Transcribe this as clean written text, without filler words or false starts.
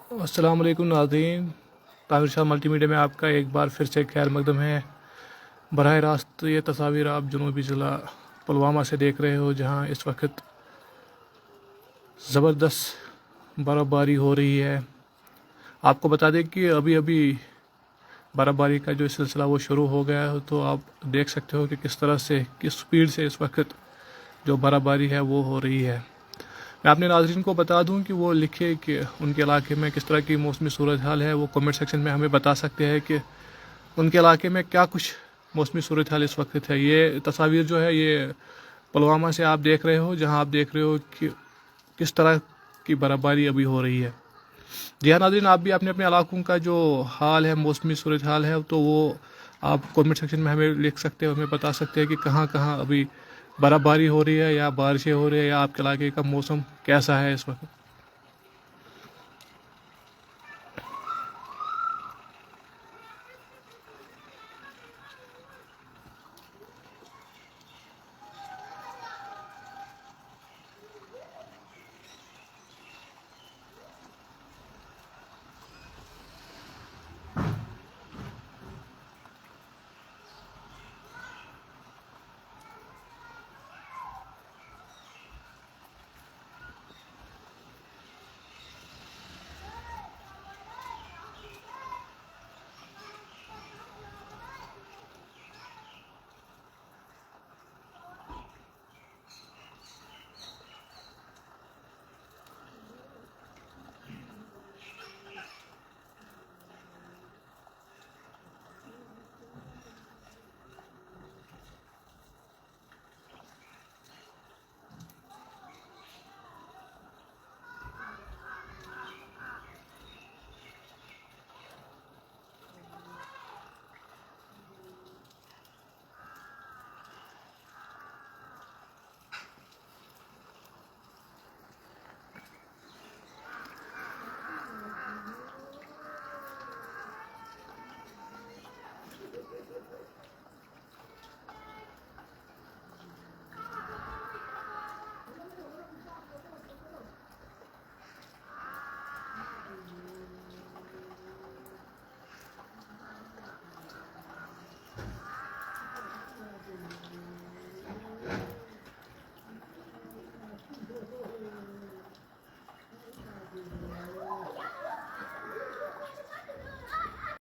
अस्सलाम वालेकुम नाज़रीन। तामिर शाह मल्टीमीडिया में आपका एक बार फिर से खैर मकदम है। बराह रास्त ये तस्वीर आप जनूबी ज़िला पुलवामा से देख रहे हो, जहां इस वक्त ज़बरदस्त बर्फ़बारी हो रही है। आपको बता दें कि अभी अभी बर्फ़बारी का जो सिलसिला वो शुरू हो गया है, तो आप देख सकते हो कि किस तरह से, किस स्पीड से इस वक्त जो बर्फ़बारी है वो हो रही है। मैं अपने नाज़रीन को बता दूं कि वो लिखे कि उनके इलाके में किस तरह की मौसमी सूरत हाल है। वो कमेंट सेक्शन में हमें बता सकते हैं कि उनके इलाके में क्या कुछ मौसमी सूरत हाल इस वक्त है। ये तस्वीर जो है ये पुलवामा से आप देख रहे हो, जहां आप देख रहे हो कि किस तरह की बर्फ़बारी अभी हो रही है। जी हाँ नाज़रीन, आप भी अपने अपने इलाकों का जो हाल है, मौसमी सूरत हाल है, तो वो आप कमेंट सेक्शन में हमें लिख सकते हो, हमें बता सकते हैं कि कहाँ कहाँ अभी बर्फ़बारी हो रही है या बारिशें हो रही है, या आपके इलाके का मौसम कैसा है इस वक्त।